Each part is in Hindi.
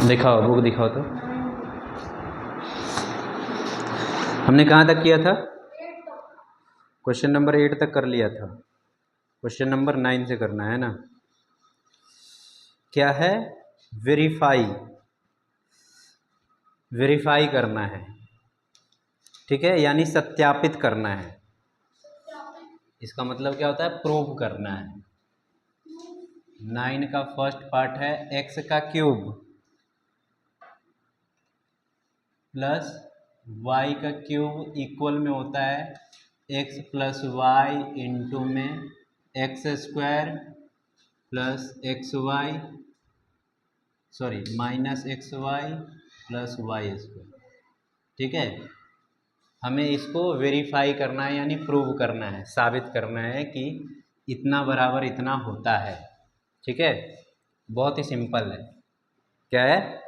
दिखाओ, बुक दिखाओ तो। हमने कहाँ तक किया था? क्वेश्चन नंबर 8 तक कर लिया था। क्वेश्चन नंबर 9 से करना है ना। क्या है? वेरीफाई। वेरीफाई करना है, ठीक है, यानी सत्यापित करना है। इसका मतलब क्या होता है? प्रूव करना है। 9 का फर्स्ट पार्ट है एक्स का क्यूब प्लस वाई का क्यूब इक्वल में होता है एक्स प्लस वाई इंटू में x square plus x y minus x y plus y square. ठीक है, हमें इसको वेरीफाई करना है यानी प्रूव करना है, साबित करना है कि इतना बराबर इतना होता है। ठीक है, बहुत ही सिंपल है। क्या है?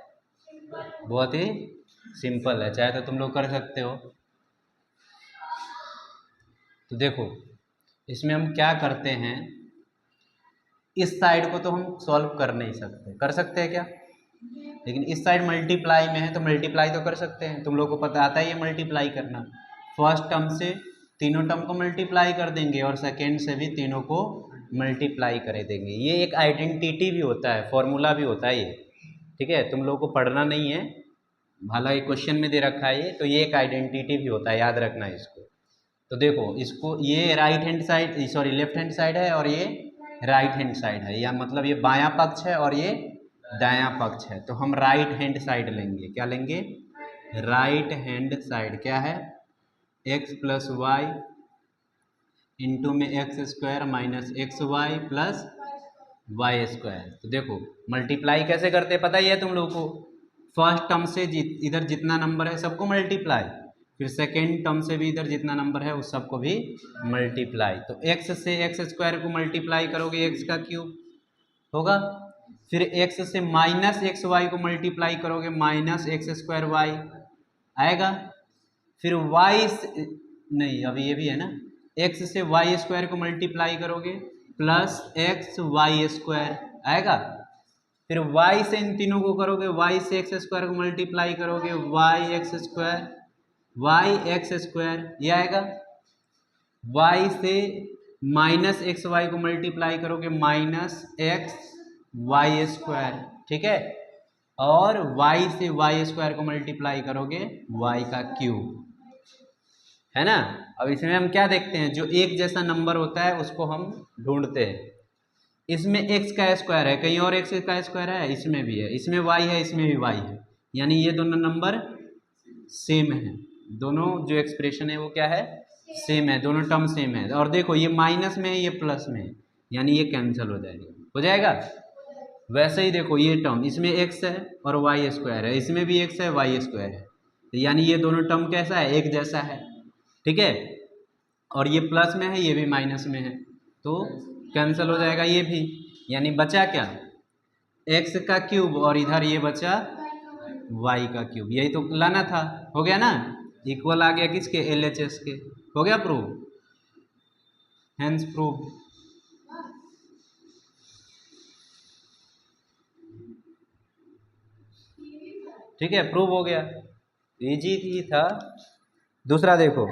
बहुत ही सिंपल है, चाहे तो तुम लोग कर सकते हो। तो देखो इसमें हम क्या करते हैं, इस साइड को तो हम सॉल्व कर नहीं सकते, कर सकते हैं क्या? लेकिन इस साइड मल्टीप्लाई में है तो मल्टीप्लाई तो कर सकते हैं। तुम लोग को पता आता है ये मल्टीप्लाई करना। फर्स्ट टर्म से तीनों टर्म को मल्टीप्लाई कर देंगे और सेकेंड से भी तीनों को मल्टीप्लाई कर देंगे। ये एक आइडेंटिटी भी होता है, फॉर्मूला भी होता है ये। ठीक है, तुम लोग को पढ़ना नहीं है, हालांकि क्वेश्चन में दे रखा है ये, तो ये एक आइडेंटिटी भी होता है, याद रखना इसको। तो देखो इसको, ये right hand side left hand side है और ये राइट हैंड साइड है, या मतलब ये बायां पक्ष है और ये दायां पक्ष है। तो हम राइट हैंड साइड लेंगे। क्या लेंगे? Right hand side. क्या है? एक्स प्लस वाई इंटू में x square minus x y plus y square. तो देखो मल्टीप्लाई कैसे करते हैं पता ही है तुम लोगों को। फर्स्ट टर्म से इधर जितना नंबर है सबको मल्टीप्लाई, फिर सेकेंड टर्म से भी इधर जितना नंबर है उस सबको भी मल्टीप्लाई। तो एक्स से एक्स स्क्वायर को मल्टीप्लाई करोगे, एक्स का क्यूब होगा। फिर एक्स से माइनस एक्स वाई को मल्टीप्लाई करोगे, माइनस एक्स स्क्वायर वाई आएगा। फिर वाई नहीं, अभी ये भी है ना, एक्स से वाई स्क्वायर को मल्टीप्लाई करोगे प्लस एक्स वाई स्क्वायर आएगा। फिर y से इन तीनों को करोगे, y से एक्स स्क्वायर को मल्टीप्लाई करोगे, वाई एक्स स्क्वायर ये आएगा। y से माइनस एक्स वाई को मल्टीप्लाई करोगे, माइनस एक्स वाई स्क्वायर। ठीक है, और y से वाई स्क्वायर को मल्टीप्लाई करोगे, y का क्यूब, है ना। अब इसमें हम क्या देखते हैं, जो एक जैसा नंबर होता है उसको हम ढूंढते हैं। इसमें x का स्क्वायर है, कहीं और x का स्क्वायर है, इसमें भी है, इसमें y है, इसमें भी y है, यानी ये दोनों नंबर सेम है। दोनों जो एक्सप्रेशन है वो क्या है? सेम है, दोनों टर्म सेम है। और देखो ये माइनस में है, ये प्लस में है, यानी ये कैंसिल हो जाएगा। वैसे ही देखो ये टर्म, इसमें x है और y स्क्वायर है, इसमें भी x है, y स्क्वायर है, तो यानी ये दोनों टर्म कैसा है? एक जैसा है। ठीक है, और ये प्लस में है, ये भी माइनस में है, तो कैंसिल हो जाएगा ये भी। यानी बचा क्या? x का क्यूब और इधर ये बचा y का क्यूब। यही तो लाना था, हो गया ना। इक्वल आ गया किसके? LHS के। हो गया प्रूव, हेंस प्रूव। ठीक है, प्रूव हो गया, इजी ही था। दूसरा देखो,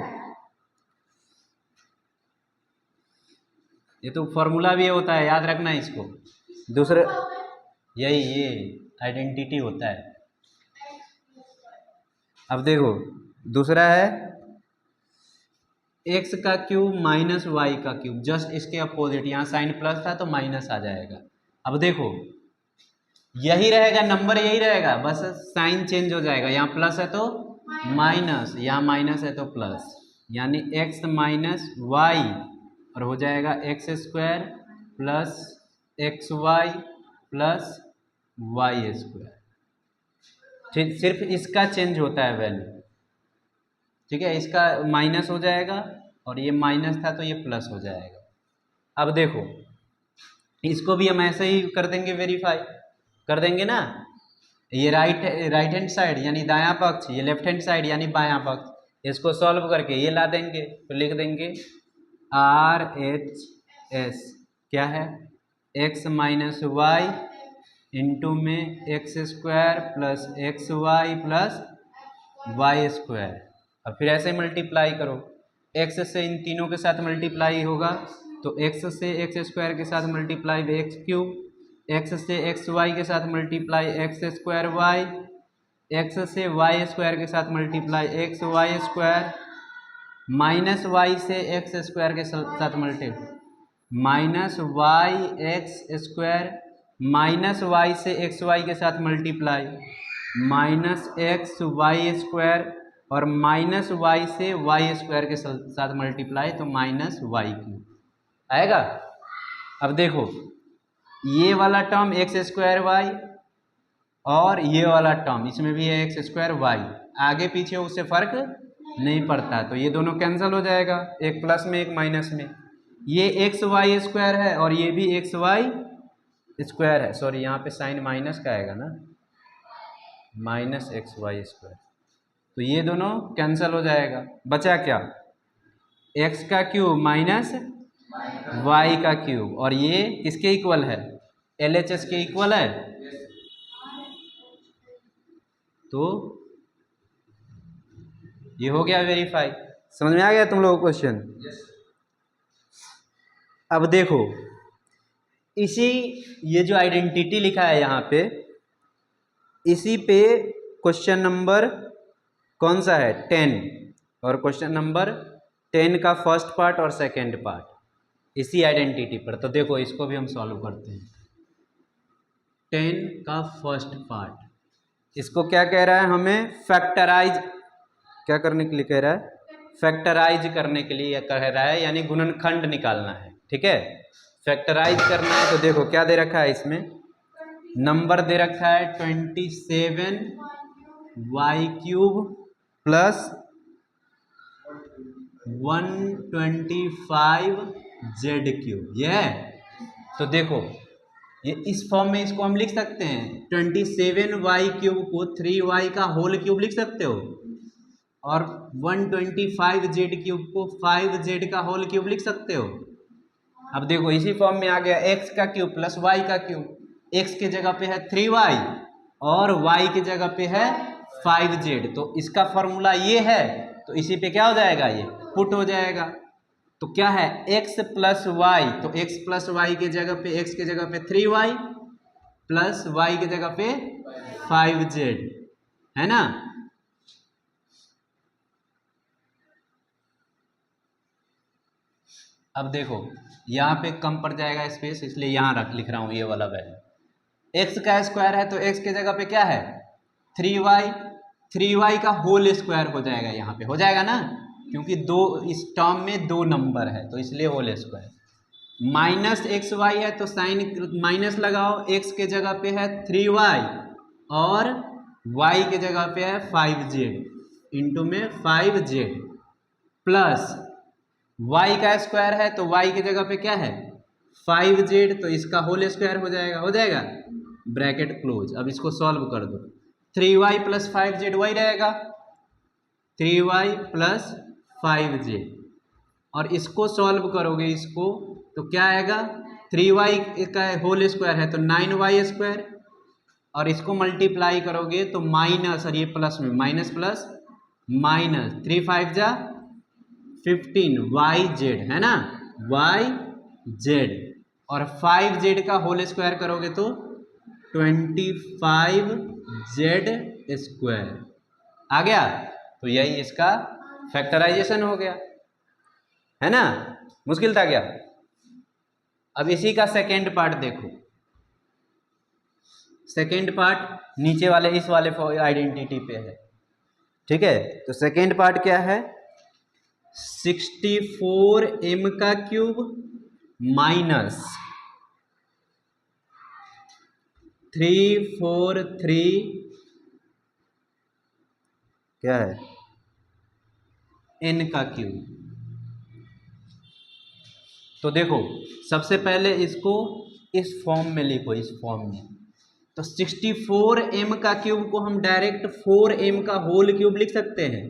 ये तो फॉर्मूला भी होता है, याद रखना है इसको। दूसरे यही ये आइडेंटिटी होता है। अब देखो दूसरा है एक्स का क्यूब माइनस वाई का क्यूब, जस्ट इसके अपोजिट, यहाँ साइन प्लस था तो माइनस आ जाएगा। अब देखो यही रहेगा, नंबर यही रहेगा, बस साइन चेंज हो जाएगा। यहाँ प्लस है तो माइनस, यहाँ माइनस है तो प्लस, यानी एक्स माइनस वाई, और हो जाएगा x square plus x y plus y square. ठीक, सिर्फ इसका चेंज होता है वैल्यू। ठीक है, इसका माइनस हो जाएगा और ये माइनस था तो ये प्लस हो जाएगा। अब देखो इसको भी हम ऐसे ही कर देंगे, वेरीफाई कर देंगे ना। ये राइट हैंड साइड यानी दायां पक्ष, ये लेफ्ट हैंड साइड यानी बायां पक्ष, इसको सॉल्व करके ये ला देंगे, तो लिख देंगे RHS क्या है? एक्स माइनस वाई इंटू में x square plus x y plus y square. अब फिर ऐसे मल्टीप्लाई करो, एक्स से इन तीनों के साथ मल्टीप्लाई होगा तो एक्स से एक्स स्क्वायर के साथ मल्टीप्लाई एक्स क्यूब, एक्स से एक्स वाई के साथ multiply x square y, x से वाई स्क्वायर के साथ multiply x y square, minus y से एक्स स्क्वायर के साथ multiply minus y x square, minus y से एक्स वाई के साथ multiply minus x y square, और माइनस वाई से वाई स्क्वायर के साथ मल्टीप्लाई तो माइनस वाई क्यूब आएगा। अब देखो ये वाला टर्म एक्स स्क्वायर वाई और ये वाला टर्म इसमें भी है एक्स स्क्वायर वाई, आगे पीछे उससे फर्क नहीं पड़ता, तो ये दोनों कैंसिल हो जाएगा, एक प्लस में एक माइनस में। ये एक्स वाई स्क्वायर है और ये भी एक्स वाई स्क्वायर है, सॉरी यहाँ पे साइन माइनस का आएगा ना, माइनस एक्स वाई स्क्वायर, तो ये दोनों कैंसिल हो जाएगा। बचा क्या, एक्स का क्यूब माइनस वाई का क्यूब, और ये किसके इक्वल है, LHS के इक्वल है, तो ये हो गया वेरीफाई। समझ में आ गया तुम लोगों को क्वेश्चन? अब देखो इसी ये जो आइडेंटिटी लिखा है यहाँ पे, इसी पे क्वेश्चन नंबर कौन सा है 10, और क्वेश्चन नंबर 10 का फर्स्ट पार्ट और सेकेंड पार्ट इसी आइडेंटिटी पर। तो देखो इसको भी हम सॉल्व करते हैं। 10 का फर्स्ट पार्ट, इसको क्या कह रहा है, हमें फैक्टराइज क्या करने के लिए कह रहा है, फैक्टराइज करने के लिए कह रहा है, यानी गुणनखंड निकालना है। ठीक है, फैक्टराइज करना है। तो देखो क्या दे रखा है, इसमें नंबर दे रखा है 27 y cube plus 125 z cube, ये है। तो देखो ये इस फॉर्म में इसको हम लिख सकते हैं, 27 वाई क्यूब को 3 वाई का होल क्यूब लिख सकते हो, और 125 जेड क्यूब को 5 जेड का होल क्यूब लिख सकते हो। अब देखो इसी फॉर्म में आ गया एक्स का क्यूब प्लस वाई का क्यूब, एक्स के जगह पे है 3 वाई और वाई के जगह पे है 5 जेड, तो इसका फॉर्मूला ये है, तो इसी पे क्या हो जाएगा, ये पुट हो जाएगा। तो क्या है, x प्लस वाई, तो x प्लस वाई के जगह पे, x के जगह पे 3 वाई प्लस वाई के जगह पे 5 जेड, है ना। अब देखो यहाँ पे कम पड़ जाएगा स्पेस, इसलिए यहाँ लिख रहा हूँ ये वाला वैल्यू। x का स्क्वायर है तो x के जगह पे क्या है 3y, 3y का होल स्क्वायर हो जाएगा, यहाँ पे हो जाएगा ना, क्योंकि दो इस टर्म में 2 नंबर है तो इसलिए whole square. Minus x y है तो साइन माइनस लगाओ, x के जगह पे है 3y और y के जगह पे है 5z, इंटू में 5z प्लस y का स्क्वायर है तो y के जगह पे क्या है 5z, तो इसका होल स्क्वायर हो जाएगा, हो जाएगा, ब्रैकेट क्लोज। अब इसको सॉल्व कर दो, 3y प्लस 5z वही रहेगा, 3y प्लस 5z, और इसको सॉल्व करोगे इसको तो क्या आएगा, 3y का होल स्क्वायर है तो 9y स्क्वायर, और इसको मल्टीप्लाई करोगे तो माइनस, और ये प्लस में माइनस प्लस माइनस 3 5 जा 15 YZ, है ना, YZ, और 5Z का होल स्क्वायर करोगे तो 25Z स्क्वायर आ गया। तो यही इसका फैक्टराइजेशन हो गया, है ना, मुश्किल था क्या। अब इसी का सेकेंड पार्ट देखो, सेकेंड पार्ट नीचे वाले इस वाले आइडेंटिटी पे है। ठीक है, तो सेकेंड पार्ट क्या है, 64m का क्यूब माइनस 343 क्या है n का क्यूब। तो देखो सबसे पहले इसको इस फॉर्म में लिखो, इस फॉर्म में, तो 64m का क्यूब को हम डायरेक्ट 4m का होल क्यूब लिख सकते हैं,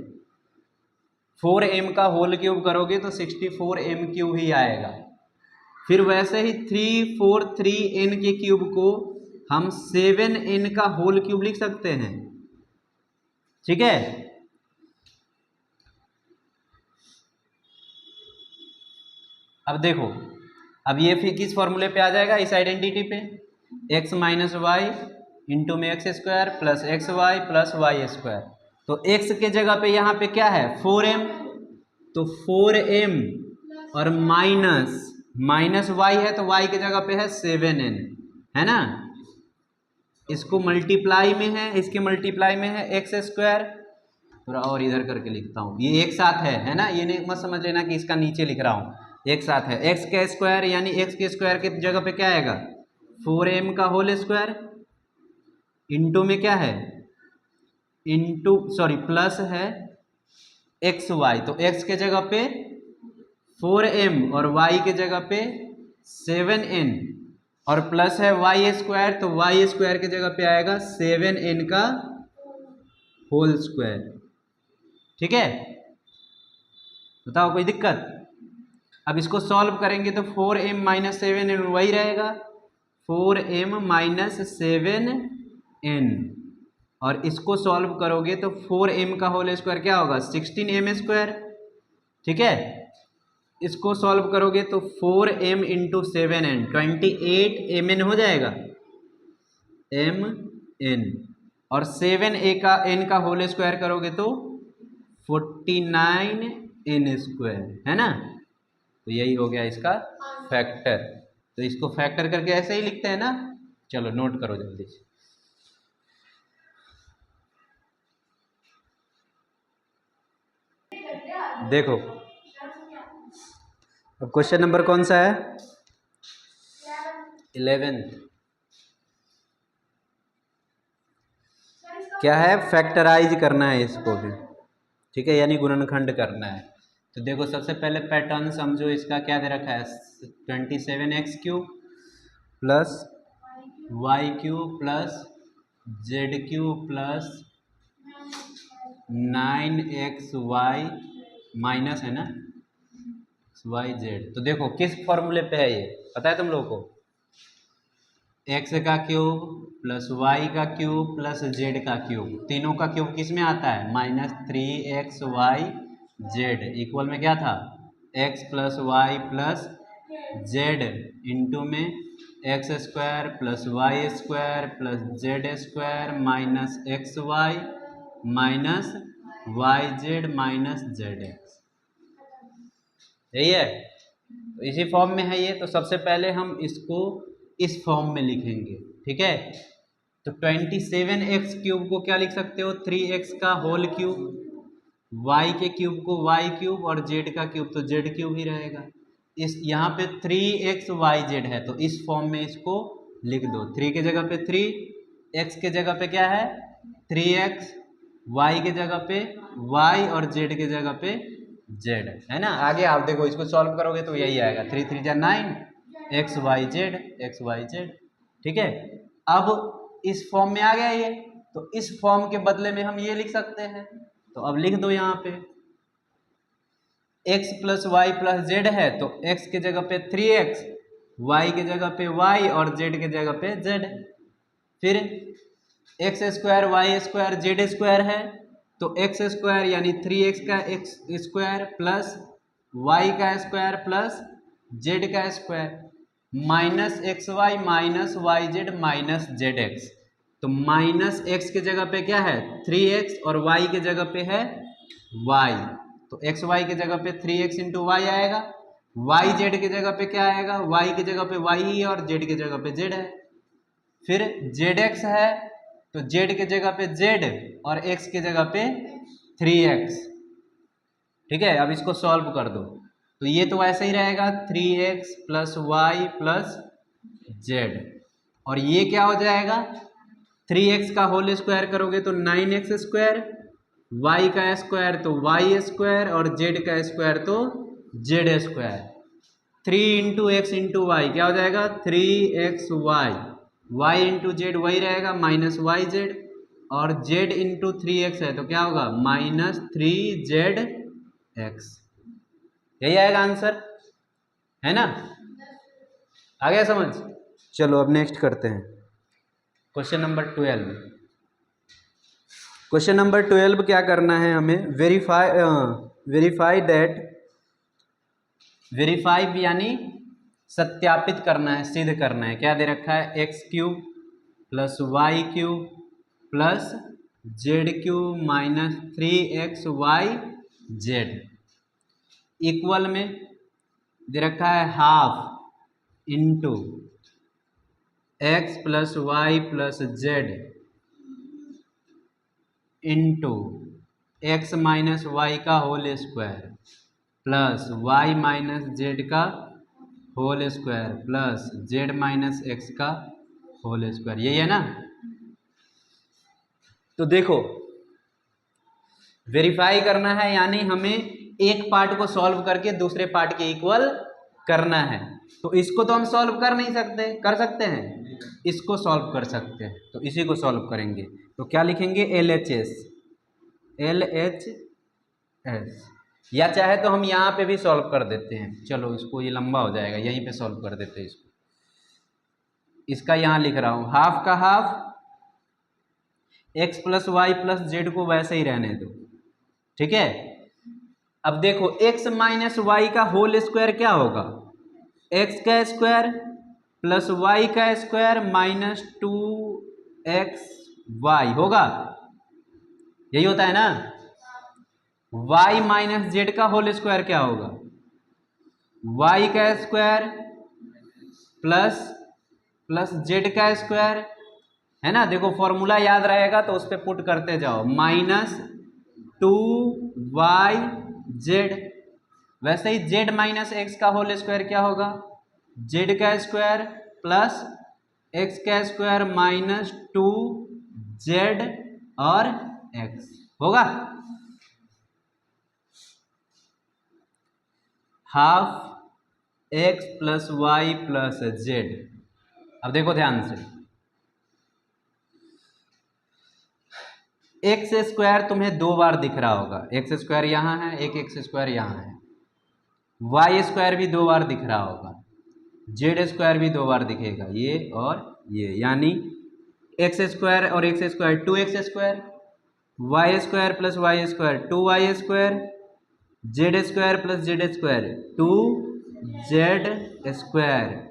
4m का होल क्यूब करोगे तो 64m क्यूब ही आएगा। फिर वैसे ही 343n के क्यूब को हम 7n का होल क्यूब लिख सकते हैं। ठीक है, अब देखो, अब ये फिर किस फॉर्मूले पे आ जाएगा, इस आइडेंटिटी पे, x माइनस वाई इंटू में x square plus x y plus y square. तो x के जगह पे यहाँ पे क्या है 4m, तो 4m और माइनस y है तो y के जगह पे है 7n, है ना। इसको मल्टीप्लाई में है, इसके मल्टीप्लाई में है एक्स स्क्वायर। थोड़ा और इधर करके लिखता हूँ, ये एक साथ है ना, ये नहीं मत समझ लेना कि इसका नीचे लिख रहा हूँ, एक साथ है। एक्स का स्क्वायर यानी एक्स के स्क्वायर के जगह पे क्या आएगा 4m का होल स्क्वायर, इंटू में क्या है प्लस है एक्स वाई, तो एक्स के जगह पे 4m और y के जगह पे 7n, और प्लस है वाई स्क्वायर, तो वाई स्क्वायर के जगह पे आएगा 7n का होल स्क्वायर। ठीक है, बताओ कोई दिक्कत। अब इसको सॉल्व करेंगे तो 4m माइनस 7n वही रहेगा, 4m माइनस 7n, और इसको सॉल्व करोगे तो 4m का होल स्क्वायर क्या होगा 16m स्क्वायर। ठीक है, इसको सॉल्व करोगे तो 4m इंटू 7n 28mn हो जाएगा, mn, और 7n का होल स्क्वायर करोगे तो 49n स्क्वायर, है ना। तो यही हो गया इसका फैक्टर। तो इसको फैक्टर करके ऐसे ही लिखते हैं ना, चलो नोट करो जल्दी से। देखो अब क्वेश्चन नंबर कौन सा है 11th, क्या है फैक्टराइज करना है इसको भी। ठीक है, यानी गुणनखंड करना है। तो देखो सबसे पहले पैटर्न समझो, इसका क्या दे रखा है 27x cube plus y cube plus z cube plus 9xy minus है ना वाई जेड। तो देखो किस फॉर्मूले पे है, ये पता है तुम लोगों को, x का क्यूब प्लस y का क्यूब प्लस z का क्यूब, तीनों का क्यूब किस में आता है -3xy जेड, इक्वल में क्या था x plus y plus z into में x square plus y square plus z square minus x y minus y z minus z x. यही है, तो इसी फॉर्म में है ये। तो सबसे पहले हम इसको इस फॉर्म में लिखेंगे। ठीक है, तो 27x क्यूब को क्या लिख सकते हो 3x का होल क्यूब, y के क्यूब को y क्यूब और z का क्यूब तो z क्यूब ही रहेगा। इस यहाँ पे 3xyz है, तो इस फॉर्म में इसको लिख दो। 3 के जगह पे 3, x के जगह पे क्या है 3x, y के जगह पे y और z के जगह पे z, है ना। आगे आप देखो इसको सॉल्व करोगे तो यही आएगा 3 3 जा 9 xyz। ठीक है, अब इस फॉर्म में आ गया ये, तो इस फॉर्म के बदले में हम ये लिख सकते हैं। तो अब लिख दो यहाँ पे x plus y plus z है, तो x के जगह पे 3x, y के जगह पे y और z के जगह पे z। फिर x square y square z square है, तो एक्स स्क्वायर यानी 3x का एक्स स्क्वायर प्लस वाई का स्क्वायर प्लस जेड का square minus x y minus y z minus z x. तो माइनस एक्स के जगह पे क्या है 3x और y के जगह पे है y, तो एक्स वाई के जगह पे 3x इंटू वाई आएगा, वाई जेड के जगह पे क्या आएगा y के जगह पे y ही और z के जगह पे z है। फिर जेड एक्स है, तो z के जगह पे z और x के जगह पे 3x। ठीक है, अब इसको सॉल्व कर दो, तो ये तो ऐसे ही रहेगा 3x plus y plus Z, और ये क्या हो जाएगा 3x का होल स्क्वायर करोगे तो 9x स्क्वायर, y का स्क्वायर तो y स्क्वायर और z का स्क्वायर तो z square. 3 into x into y क्या हो जाएगा 3xy, y इंटू जेड वही रहेगा माइनस वाई जेड, और z इंटू 3x है तो क्या होगा माइनस 3z एक्स। यही आएगा आंसर, है ना। आ गया समझ। चलो अब नेक्स्ट करते हैं। Question number 12। क्वेश्चन नंबर 12 क्या करना है हमें, वेरीफाई यानी सत्यापित करना है, सिद्ध करना है। क्या दे रखा है, x cube plus y cube plus z cube minus 3xy equal में दे रखा है half into x plus y plus z into x minus y का whole square plus y minus z का whole square plus z minus x का होल स्क्वायर, यही है ना। तो देखो वेरीफाई करना है यानी हमें एक पार्ट को सॉल्व करके दूसरे पार्ट के इक्वल करना है। तो इसको तो हम सॉल्व कर नहीं सकते, कर सकते हैं, इसको सॉल्व कर सकते हैं, तो इसी को सॉल्व करेंगे। तो क्या लिखेंगे, LHS, या चाहे तो हम यहाँ पे भी सॉल्व कर देते हैं। चलो इसको, ये लंबा हो जाएगा, यहीं पे सॉल्व कर देते हैं इसको। इसका यहाँ लिख रहा हूँ हाफ का half, x plus y plus z को वैसे ही रहने दो, ठीक है। अब देखो एक्स माइनस वाई का होल स्क्वायर क्या होगा, एक्स का स्क्वायर प्लस वाई का स्क्वायर माइनस 2xy होगा, यही होता है ना। y माइनस जेड का होल स्क्वायर क्या होगा, y का स्क्वायर प्लस जेड का स्क्वायर, है ना। देखो फॉर्मूला याद रहेगा तो उस पर पुट करते जाओ, माइनस 2yz। वैसे ही z माइनस एक्स का होल स्क्वायर क्या होगा, z का स्क्वायर प्लस x का स्क्वायर माइनस 2z और x होगा। Half x plus y plus z. अब देखो ध्यान से, एक्स स्क्वायर तुम्हें दो बार दिख रहा होगा, एक्स स्क्वायर यहाँ है, एक एक्स स्क्वायर यहाँ है। वाई स्क्वायर भी दो बार दिख रहा होगा, जेड स्क्वायर भी दो बार दिखेगा, ये और ये, यानी एक्स स्क्वायर और x square 2x square, y square plus y square 2y square, z square plus z square 2z square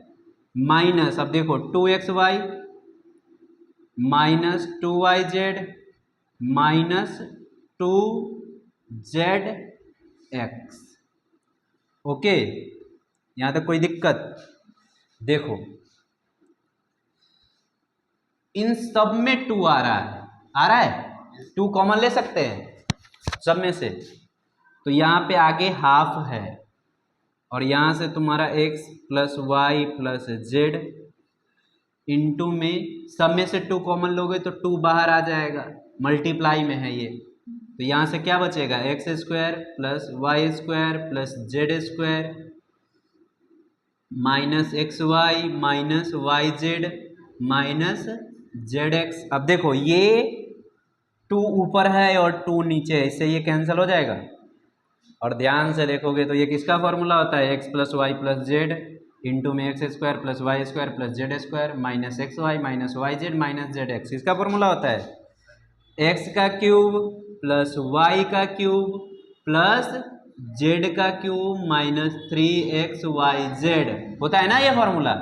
minus, अब देखो 2xy minus 2yz minus 2zx। Okay, यहां तक कोई दिक्कत? देखो इन सब में 2 आ रहा है, 2 कॉमन ले सकते हैं सब में से, तो यहाँ पे आगे हाफ है और यहाँ से तुम्हारा x plus y plus z into में सब में से 2 कॉमन लोगे तो 2 बाहर आ जाएगा, मल्टीप्लाई में है ये। तो यहाँ से क्या बचेगा, x square plus y square plus z square minus x y minus y z minus z x. अब देखो ये 2 ऊपर है और 2 नीचे है, इससे ये कैंसिल हो जाएगा। और ध्यान से देखोगे तो ये किसका फॉर्मूला होता है, x plus y plus z into में x square plus y square plus z square minus x y minus y z minus z x, इसका फॉर्मूला होता है एक्स का क्यूब प्लस वाई का क्यूब प्लस जेड का क्यूब माइनस 3xyz, होता है ना ये फॉर्मूला।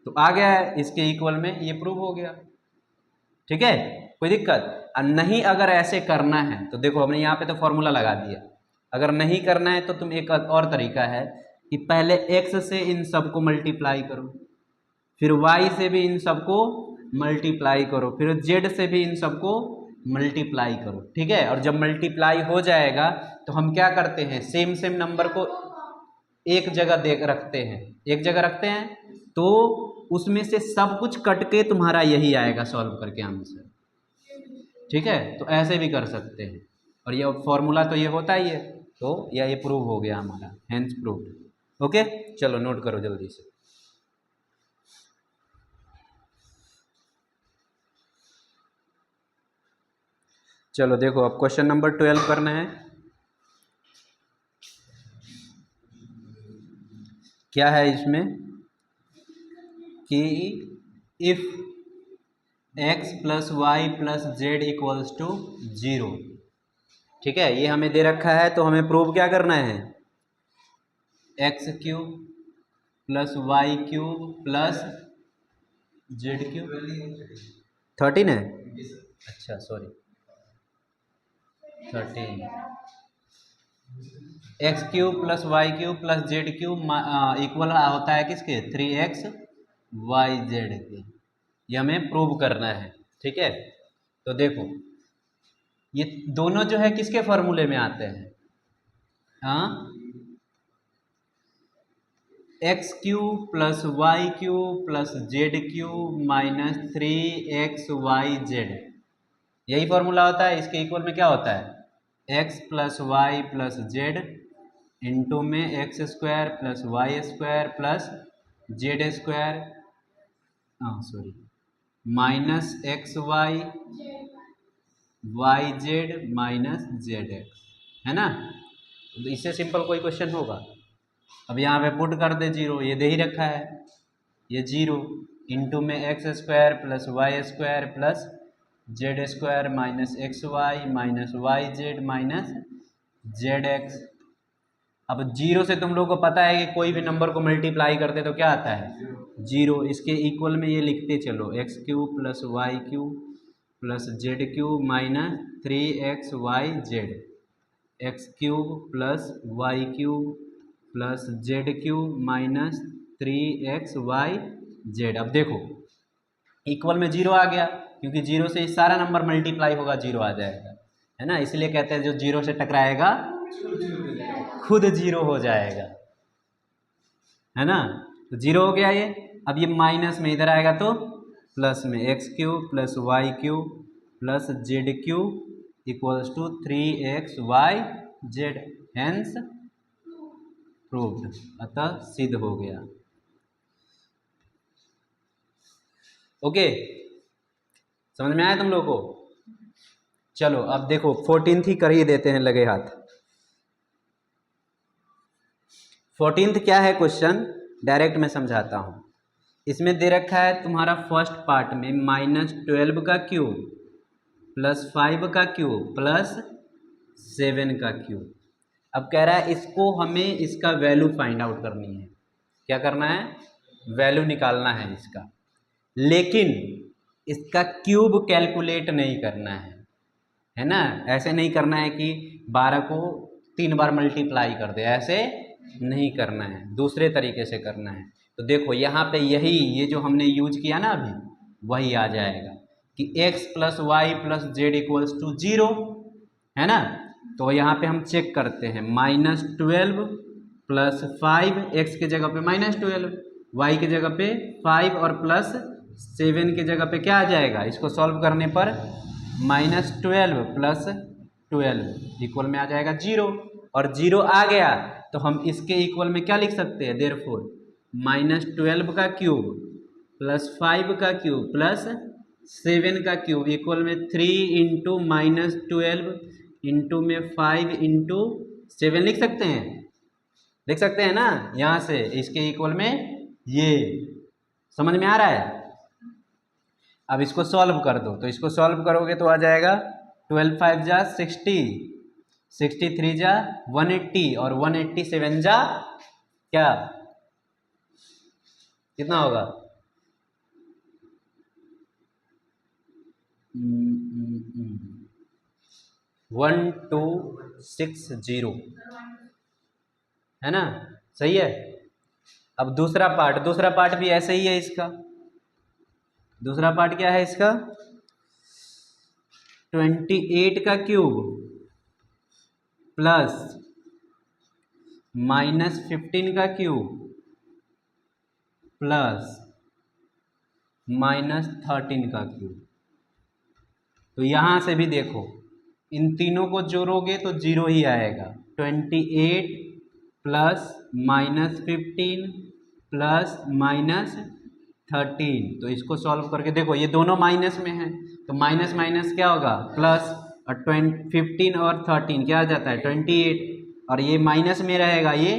तो आ गया है इसके इक्वल में, ये प्रूव हो गया, ठीक है, कोई दिक्कत नहीं। अगर ऐसे करना है तो देखो हमने यहाँ पे तो फॉर्मूला लगा दिया, अगर नहीं करना है तो तुम एक और तरीका है कि पहले x से इन सबको मल्टीप्लाई करो, फिर y से भी इन सबको मल्टीप्लाई करो, फिर z से भी इन सबको मल्टीप्लाई करो, ठीक है। और जब मल्टीप्लाई हो जाएगा तो हम क्या करते हैं, सेम नंबर को एक जगह रखते हैं तो उसमें से सब कुछ कट के तुम्हारा यही आएगा सॉल्व करके आंसर, ठीक है। तो ऐसे भी कर सकते हैं, और ये फॉर्मूला तो ये होता ही है, तो ये प्रूव हो गया हमारा, हेंस प्रूव्ड। ओके, चलो नोट करो जल्दी से। चलो देखो अब क्वेश्चन नंबर 12 करना है। क्या है इसमें कि if x plus y plus z equals to 0, ठीक है, ये हमें दे रखा है, तो हमें प्रूव क्या करना है, x cube plus y cube plus z cube 13 है, अच्छा sorry 13, x cube plus y cube plus z cube equal होता है किसके, 3x वाई जेड के, ये हमें प्रूव करना है, ठीक है। तो देखो ये दोनों जो है किसके फॉर्मूले में आते हैं, हाँ, x cube plus y cube plus z cube minus 3x y z, यही फॉर्मूला होता है। इसके इक्वल में क्या होता है, x plus y plus z into में x square plus y square plus z square, sorry minus x y y z minus z x, है ना। तो इससे सिंपल कोई क्वेश्चन होगा। अब यहाँ पे पुट कर दे 0, ये दे ही रखा है, ये 0 इंटू में x square plus y square plus z square minus x y minus y z minus z x. अब 0 से तुम लोगों को पता है कि कोई भी नंबर को मल्टीप्लाई करते तो क्या आता है, 0। इसके इक्वल में ये लिखते चलो, x cube plus y cube plus z cube minus 3x y z, x cube plus y cube plus z cube minus 3x y z. अब देखो इक्वल में 0 आ गया, क्योंकि 0 से सारा नंबर मल्टीप्लाई होगा 0 आ जाएगा, है ना। इसलिए कहते हैं जो 0 से टकराएगा खुद 0 हो जाएगा, है ना। तो 0 हो गया ये। अब ये माइनस में इधर आएगा तो प्लस में x cube plus y cube plus z cube equals to 3x y z, hence proved, अतः सिद्ध हो गया। ओके, समझ में आया तुम लोगों को। चलो अब देखो 14th ही कर ही देते हैं, लगे हाथ। 14th क्या है क्वेश्चन, डायरेक्ट मैं समझाता हूं। इसमें दे रखा है तुम्हारा फर्स्ट पार्ट में -12 का क्यूब प्लस 5 का क्यूब प्लस 7 का क्यूब। अब कह रहा है इसको हमें इसका वैल्यू फाइंड आउट करनी है। क्या करना है, वैल्यू निकालना है इसका, लेकिन इसका क्यूब कैलकुलेट नहीं करना है ना। ऐसे नहीं करना है कि 12 को 3 बार मल्टीप्लाई कर दे, ऐसे नहीं करना है, दूसरे तरीके से करना है। तो देखो यहाँ पे यही ये जो हमने यूज किया ना अभी, वही आ जाएगा कि x plus y plus z equals to 0, है ना। तो यहाँ पे हम चेक करते हैं, -12 प्लस 5, x के जगह पे -12, y के जगह पे 5 और प्लस 7 के जगह पे क्या आ जाएगा, इसको सॉल्व करने पर -12 प्लस 12 इक्वल में आ जाएगा 0, और 0 आ गया तो हम इसके इक्वल में क्या लिख सकते हैं, देयरफॉर -12 का क्यूब प्लस 5 का क्यूब प्लस 7 का क्यूब इक्वल में 3 इंटू -12 इंटू में 5 इंटू 7 लिख सकते हैं, लिख सकते हैं ना। यहाँ से इसके इक्वल में ये समझ में आ रहा है। अब इसको सॉल्व कर दो, तो इसको सॉल्व करोगे तो आ जाएगा 12 5 जा 60, 63 जा 180 और 187 जा क्या, कितना होगा, 1260, है ना, सही है। अब दूसरा पार्ट भी ऐसे ही है इसका। दूसरा पार्ट क्या है इसका, 28 का क्यूब प्लस -15 का क्यूब प्लस -13 का क्यूब। तो यहाँ से भी देखो इन तीनों को जोड़ोगे तो 0 ही आएगा। 28 प्लस -15 प्लस -13, तो इसको सॉल्व करके देखो ये दोनों माइनस में है, तो माइनस माइनस क्या होगा प्लस, और 15 और 13 क्या आ जाता है 28, और ये माइनस में रहेगा ये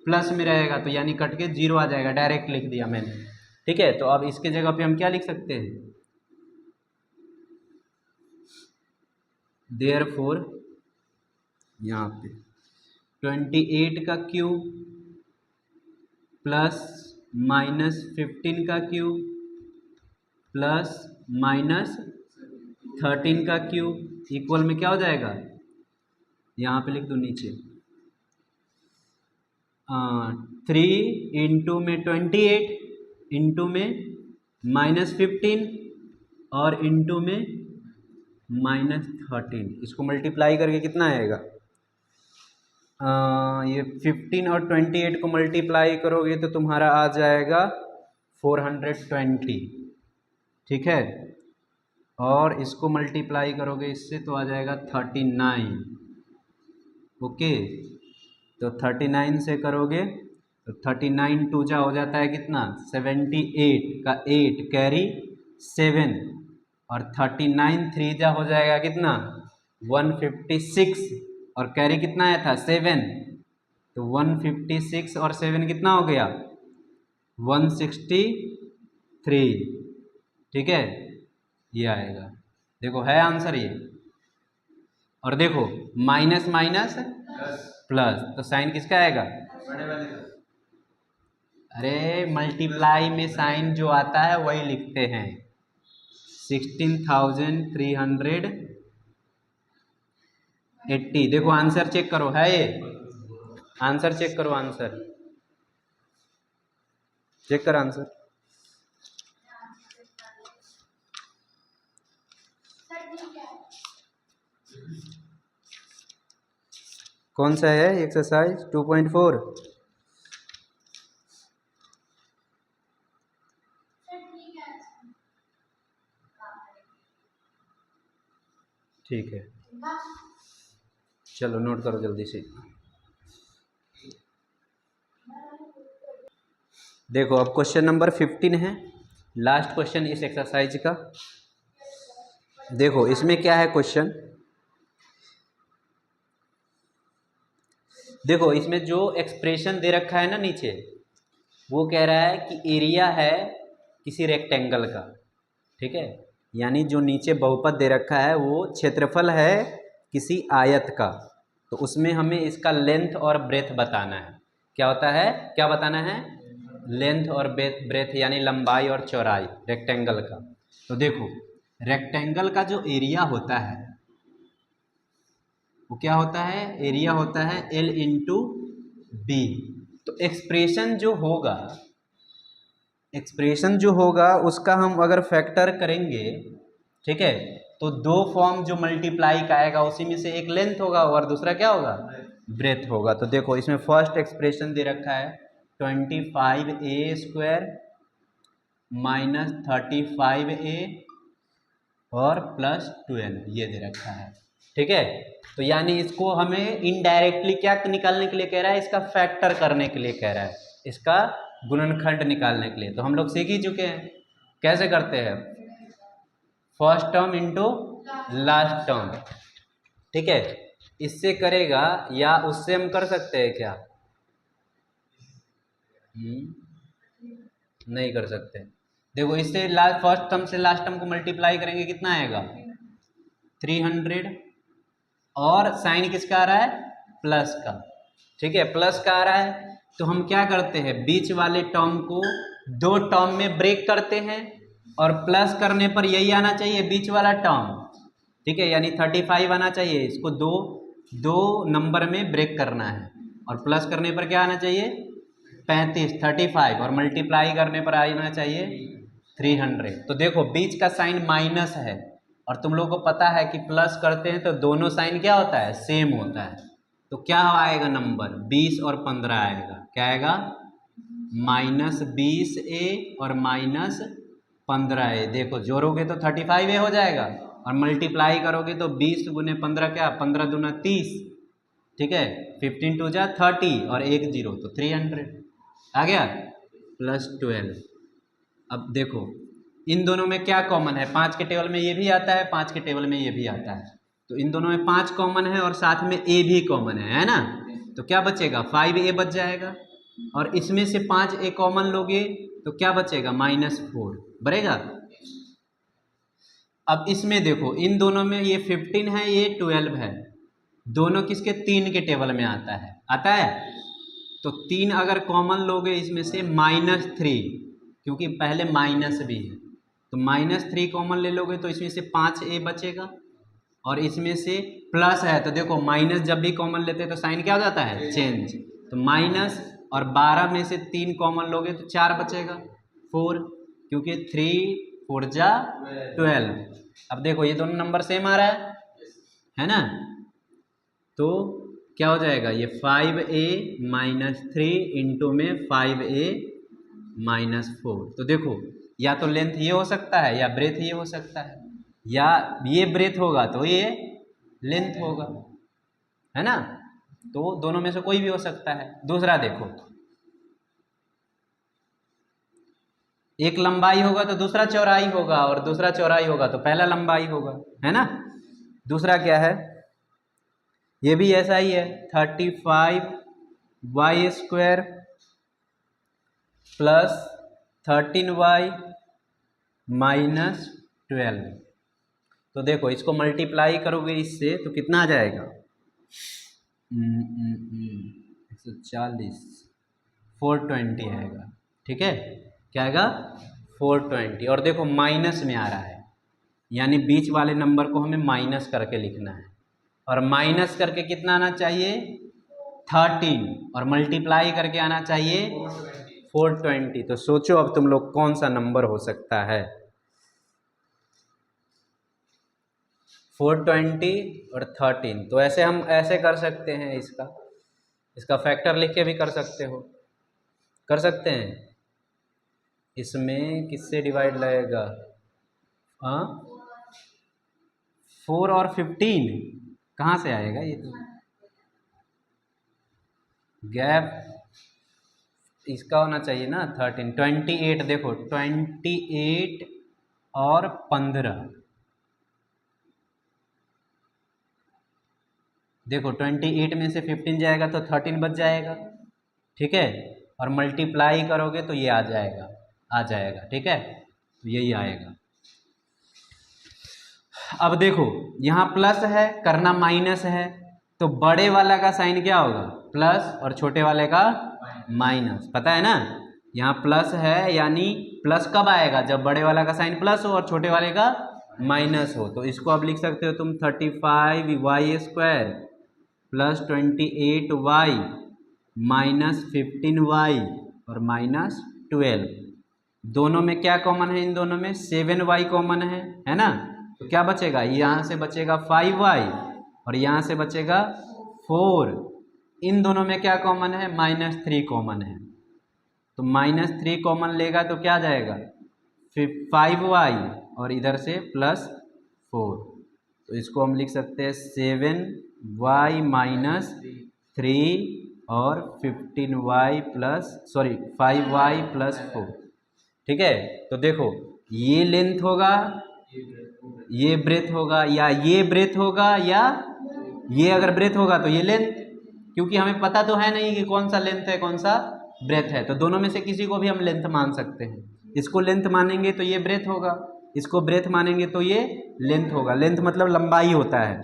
प्लस में रहेगा, तो यानी कट के 0 आ जाएगा, डायरेक्ट लिख दिया मैंने, ठीक है, तो अब इसके जगह पे हम क्या लिख सकते हैं, देयरफॉर यहाँ पे 28 का क्यूब प्लस -15 का क्यूब प्लस -13 का क्यूब इक्वल में क्या हो जाएगा, यहाँ पे लिख दो नीचे 3 इंटू में 28 इंटू में -15 और इंटू में -13, इसको मल्टीप्लाई करके कितना आएगा, ये 15 और 28 को मल्टीप्लाई करोगे तो तुम्हारा आ जाएगा 420, ठीक है, और इसको मल्टीप्लाई करोगे इससे तो आ जाएगा 39, ओके, तो 39 से करोगे तो 39 टू जा हो जाता है कितना 78 का 8 कैरी 7 और 39 3 जा हो जाएगा कितना 156 और कैरी कितना आया था 7, तो 156 और 7 कितना हो गया 163, ठीक है, ये आएगा, देखो है आंसर ये। और देखो माइनस माइनस प्लस, तो साइन किसका आएगा, अरे मल्टीप्लाई में साइन जो आता है वही लिखते हैं, 16,380। देखो आंसर चेक करो, है ये आंसर, चेक करो आंसर, चेक कर आंसर, कौन सा है एक्सरसाइज 2.4, ठीक है, चलो नोट करो जल्दी से। देखो अब क्वेश्चन नंबर 15 है, लास्ट क्वेश्चन इस एक्सरसाइज का। देखो इसमें क्या है क्वेश्चन, देखो इसमें जो एक्सप्रेशन दे रखा है ना नीचे, वो कह रहा है कि एरिया है किसी रेक्टेंगल का, ठीक है, यानी जो नीचे बहुपद दे रखा है वो क्षेत्रफल है किसी आयत का, तो उसमें हमें इसका लेंथ और ब्रेथ बताना है। क्या होता है, क्या बताना है, लेंथ और ब्रेथ यानी लंबाई और चौड़ाई रेक्टेंगल का। तो देखो रेक्टेंगल का जो एरिया होता है वो क्या होता है, एरिया होता है L इंटू बी। तो एक्सप्रेशन जो होगा उसका हम अगर फैक्टर करेंगे, ठीक है, तो दो फॉर्म जो मल्टीप्लाई का आएगा उसी में से एक लेंथ होगा और दूसरा क्या होगा, ब्रेथ होगा। तो देखो इसमें फर्स्ट एक्सप्रेशन दे रखा है 25a² माइनस 35a और प्लस 12, ये दे रखा है, ठीक है। तो यानी इसको हमें इनडायरेक्टली क्या निकालने के लिए कह रहा है, इसका फैक्टर करने के लिए कह रहा है, इसका गुणनखंड निकालने के लिए। तो हम लोग सीख ही चुके हैं कैसे करते हैं, first term into last term, ठीक है, इससे करेगा या उससे हम कर सकते हैं क्या, नहीं कर सकते। देखो इससे फर्स्ट टर्म से लास्ट टर्म को मल्टीप्लाई करेंगे कितना आएगा 300, और साइन किसका आ रहा है, प्लस का, ठीक है, प्लस का आ रहा है। तो हम क्या करते हैं, बीच वाले टर्म को दो टर्म में ब्रेक करते हैं और प्लस करने पर यही आना चाहिए बीच वाला टर्म, ठीक है, यानी 35 आना चाहिए, इसको दो नंबर में ब्रेक करना है और प्लस करने पर क्या आना चाहिए 35 और मल्टीप्लाई करने पर आना चाहिए 300। तो देखो बीच का साइन माइनस है और तुम लोगों को पता है कि प्लस करते हैं तो दोनों साइन क्या होता है, सेम होता है। तो क्या आएगा नंबर 20 और 15 आएगा, क्या आएगा -20a और -15a। देखो जोड़ोगे तो 35a हो जाएगा और मल्टीप्लाई करोगे तो 20 गुने 15 क्या 15 दूना 30, ठीक है, 15 टू जा 30 और 1 0 तो 300 आ गया प्लस 12। अब देखो इन दोनों में क्या कॉमन है, 5 के टेबल में ये भी आता है, 5 के टेबल में ये भी आता है, तो इन दोनों में 5 कॉमन है और साथ में a भी कॉमन है ना, तो क्या बचेगा 5a बच जाएगा। और इसमें से 5a कॉमन लोगे तो क्या बचेगा -4 बनेगा। अब इसमें देखो इन दोनों में ये 15 है ये 12 है, दोनों किसके 3 के टेबल में आता है। तो 3 अगर कॉमन लोगे इसमें से -3, क्योंकि पहले माइनस भी है तो -3 कॉमन ले लोगे तो इसमें से 5a बचेगा, और इसमें से प्लस है तो देखो माइनस जब भी कॉमन लेते हैं तो साइन क्या हो जाता है चेंज, तो माइनस, और 12 में से 3 कॉमन लोगे तो 4 बचेगा 4, क्योंकि 3 4 जा 12। अब देखो ये दोनों नंबर सेम आ रहा है ना, तो क्या हो जाएगा ये 5a - 3 इंटू में 5a - 4। तो देखो या तो लेंथ ये हो सकता है या ब्रेथ ये हो सकता है, या ये ब्रेथ होगा तो ये लेंथ होगा, है ना। तो दोनों में से कोई भी हो सकता है। दूसरा देखो, एक लंबाई होगा तो दूसरा चौड़ाई होगा, और दूसरा चौड़ाई होगा तो पहला लंबाई होगा, है ना। दूसरा क्या है, ये भी ऐसा ही है 35y² प्लस 13y - 12। तो देखो इसको मल्टीप्लाई करोगे इससे तो कितना आ जाएगा 140, 420 आएगा, ठीक है। क्या आएगा 420, और देखो माइनस में आ रहा है, यानी बीच वाले नंबर को हमें माइनस करके लिखना है, और माइनस करके कितना आना चाहिए 13, और मल्टीप्लाई करके आना चाहिए 420। तो सोचो अब तुम लोग कौन सा नंबर हो सकता है, 420 और 13। तो ऐसे हम ऐसे कर सकते हैं, इसका फैक्टर लिख के भी कर सकते हो, कर सकते हैं। इसमें किससे डिवाइड लगेगा 4 और 15 कहाँ से आएगा, ये तो गैप इसका होना चाहिए ना 13, 28। देखो 28 और 15, देखो 28 में से 15 जाएगा तो 13 बच जाएगा, ठीक है, और मल्टीप्लाई करोगे तो ये आ जाएगा, ठीक है, तो यही आएगा। अब देखो यहाँ प्लस है, करना माइनस है, तो बड़े वाला का साइन क्या होगा प्लस और छोटे वाले का माइनस, पता है ना। यहाँ प्लस है, यानी प्लस कब आएगा जब बड़े वाला का साइन प्लस हो और छोटे वाले का माइनस हो। तो इसको अब लिख सकते हो तुम 35y² प्लस 28y - 15y और -12। दोनों में क्या कॉमन है, इन दोनों में 7y कॉमन है ना। तो क्या बचेगा, यहाँ से बचेगा 5y और यहाँ से बचेगा 4। इन दोनों में क्या कॉमन है, -3 कॉमन है, तो -3 कॉमन लेगा तो क्या जाएगा फिर 5y और इधर से +4। तो इसको हम लिख सकते हैं 7y - 3 और 5y +4, ठीक है। तो देखो ये लेंथ होगा, ये ब्रेथ होगा, या ये ब्रेथ होगा, या ये अगर ब्रेथ होगा तो ये लेंथ, क्योंकि हमें पता तो है नहीं कि कौन सा लेंथ है कौन सा ब्रेथ है, तो दोनों में से किसी को भी हम लेंथ मान सकते हैं। इसको लेंथ मानेंगे तो ये ब्रेथ होगा, इसको ब्रेथ मानेंगे तो ये लेंथ होगा। लेंथ मतलब लंबाई होता है,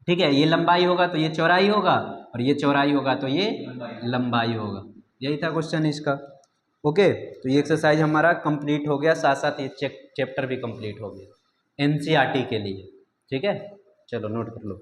ठीक है, ये लंबाई होगा तो ये चौड़ाई होगा, और ये चौड़ाई होगा तो ये लंबाई होगा। यही था क्वेश्चन इसका। ओके, तो ये एक्सरसाइज हमारा कंप्लीट हो गया, साथ साथ ये चैप्टर भी कंप्लीट हो गया एनसीईआरटी के लिए, ठीक है। चलो नोट कर लो।